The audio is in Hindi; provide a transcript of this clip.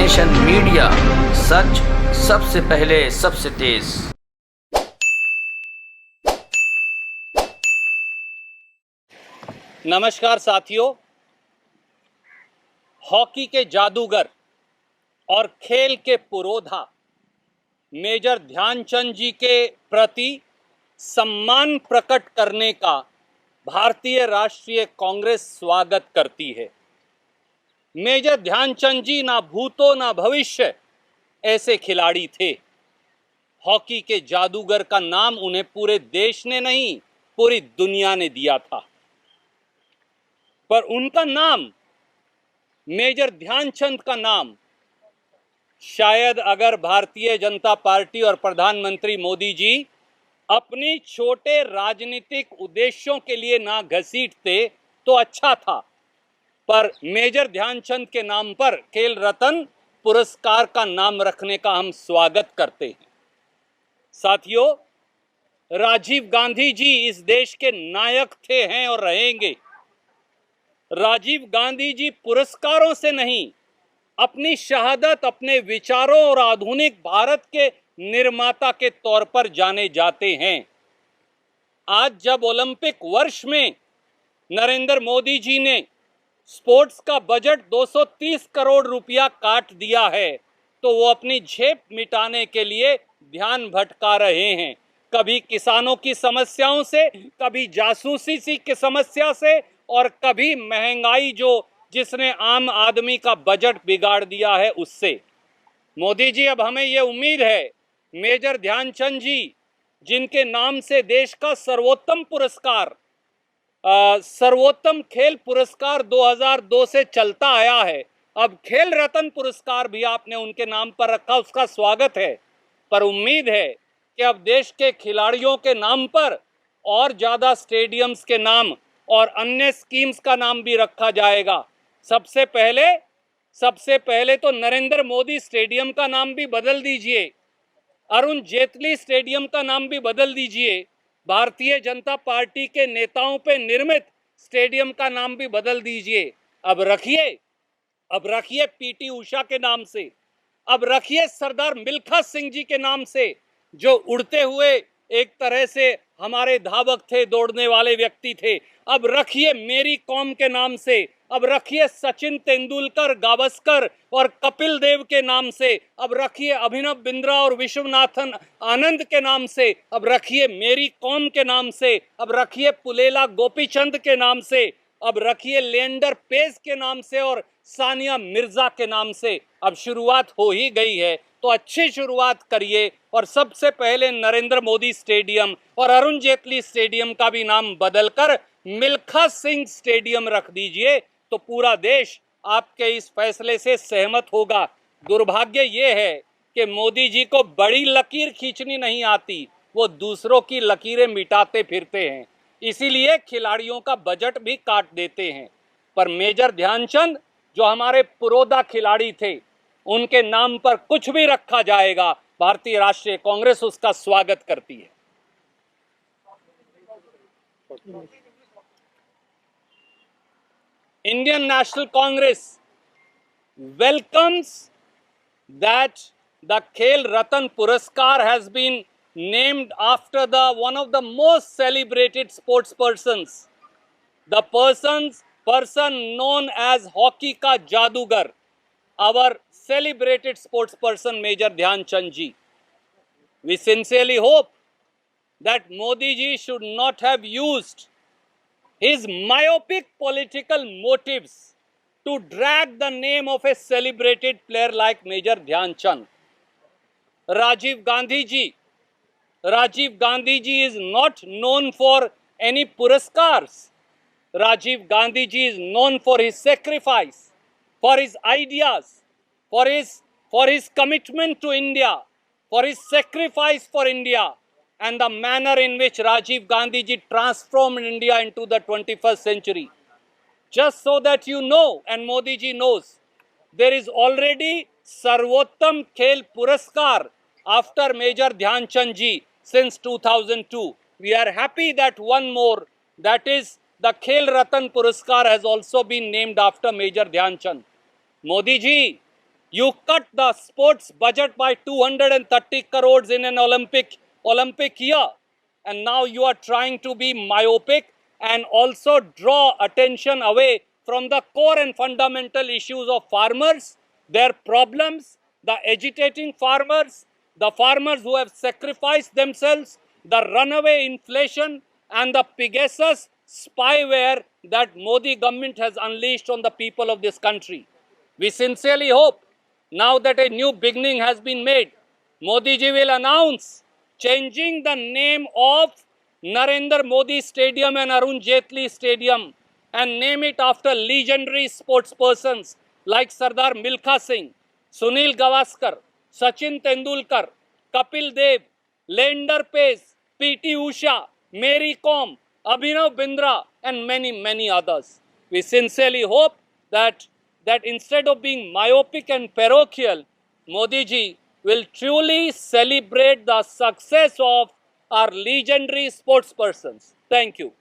नेशन मीडिया, सच सबसे पहले सबसे तेज। नमस्कार साथियों, हॉकी के जादूगर और खेल के पुरोधा मेजर ध्यानचंद जी के प्रति सम्मान प्रकट करने का भारतीय राष्ट्रीय कांग्रेस स्वागत करती है। मेजर ध्यानचंद जी ना भूतो ना भविष्य ऐसे खिलाड़ी थे। हॉकी के जादूगर का नाम उन्हें पूरे देश ने नहीं, पूरी दुनिया ने दिया था। पर उनका नाम, मेजर ध्यानचंद का नाम, शायद अगर भारतीय जनता पार्टी और प्रधानमंत्री मोदी जी अपनी छोटे राजनीतिक उद्देश्यों के लिए ना घसीटते तो अच्छा था। पर मेजर ध्यानचंद के नाम पर खेल रत्न पुरस्कार का नाम रखने का हम स्वागत करते हैं। साथियों, राजीव गांधी जी इस देश के नायक थे, हैं और रहेंगे। राजीव गांधी जी पुरस्कारों से नहीं, अपनी शहादत, अपने विचारों और आधुनिक भारत के निर्माता के तौर पर जाने जाते हैं। आज जब ओलंपिक वर्ष में नरेंद्र मोदी जी ने स्पोर्ट्स का बजट 230 करोड़ रुपया काट दिया है, तो वो अपनी झेप मिटाने के लिए ध्यान भटका रहे हैं। कभी किसानों की समस्याओं से, कभी जासूसी की समस्या से, और कभी महंगाई जिसने आम आदमी का बजट बिगाड़ दिया है उससे। मोदी जी, अब हमें ये उम्मीद है मेजर ध्यानचंद जी, जिनके नाम से देश का सर्वोत्तम पुरस्कार, सर्वोत्तम खेल पुरस्कार 2002 से चलता आया है, अब खेल रत्न पुरस्कार भी आपने उनके नाम पर रखा, उसका स्वागत है। पर उम्मीद है कि अब देश के खिलाड़ियों के नाम पर और ज़्यादा स्टेडियम्स के नाम और अन्य स्कीम्स का नाम भी रखा जाएगा। सबसे पहले तो नरेंद्र मोदी स्टेडियम का नाम भी बदल दीजिए, अरुण जेटली स्टेडियम का नाम भी बदल दीजिए, भारतीय जनता पार्टी के नेताओं पे निर्मित स्टेडियम का नाम भी बदल दीजिए। अब रखिए पीटी उषा के नाम से, अब रखिए सरदार मिल्खा सिंह जी के नाम से, जो उड़ते हुए एक तरह से हमारे धावक थे, दौड़ने वाले व्यक्ति थे। अब रखिए मेरी कौम के नाम से, अब रखिए सचिन तेंदुलकर, गावस्कर और कपिल देव के नाम से, अब रखिए अभिनव बिंद्रा और विश्वनाथन आनंद के नाम से, अब रखिए मेरी कौम के नाम से, अब रखिए पुलेला गोपीचंद के नाम से, अब रखिए लिएंडर पेस के नाम से और सानिया मिर्जा के नाम से। अब शुरुआत हो ही गई है तो अच्छी शुरुआत करिए, और सबसे पहले नरेंद्र मोदी स्टेडियम और अरुण जेटली स्टेडियम का भी नाम बदलकर मिल्खा सिंह स्टेडियम रख दीजिए, तो पूरा देश आपके इस फैसले से सहमत होगा। दुर्भाग्य ये है कि मोदी जी को बड़ी लकीर खींचनी नहीं आती, वो दूसरों की लकीरें मिटाते फिरते हैं, इसीलिए खिलाड़ियों का बजट भी काट देते हैं। पर मेजर ध्यानचंद, जो हमारे पुरोधा खिलाड़ी थे, उनके नाम पर कुछ भी रखा जाएगा, भारतीय राष्ट्रीय कांग्रेस उसका स्वागत करती है। Indian National Congress welcomes that the Khel Ratan Puraskar has been named after one of the most celebrated sports persons, the person known as hockey ka jadugar, our celebrated sports person Major Dhyanchand ji. We sincerely hope that Modi ji should not have used his myopic political motives to drag the name of a celebrated player like Major Dhyanchand. Rajiv Gandhi ji is not known for any puraskars. Rajiv Gandhi ji is known for his sacrifice, for his ideas, for his commitment to India, for his sacrifice for India, and the manner in which Rajiv Gandhi ji transformed India into the 21st century. Just so that you know, and Modi ji knows, there is already Sarvottam Khel Puraskar after Major Dhyanchand ji since 2002. We are happy that one more, that is the Khel Ratan Puraskar, has also been named after Major Dhyanchand. Modi ji, You cut the sports budget by 230 crores in an Olympic year. And now you are trying to be myopic and also draw attention away from the core and fundamental issues of farmers, their problems, the agitating farmers, the farmers who have sacrificed themselves, the runaway inflation, and the Pegasus spyware that Modi government has unleashed on the people of this country. We sincerely hope now that a new beginning has been made, Modi ji will announce changing the name of Narendra Modi Stadium and Arun Jaitley Stadium and name it after legendary sportspersons like Sardar Milkha Singh, Sunil Gavaskar, Sachin Tendulkar, Kapil Dev, Leander Paes, P.T. Usha, Mary Kom, Abhinav Bindra, and many others. We sincerely hope that instead of being myopic and parochial, Modi ji will truly celebrate the success of our legendary sportspersons. Thank you.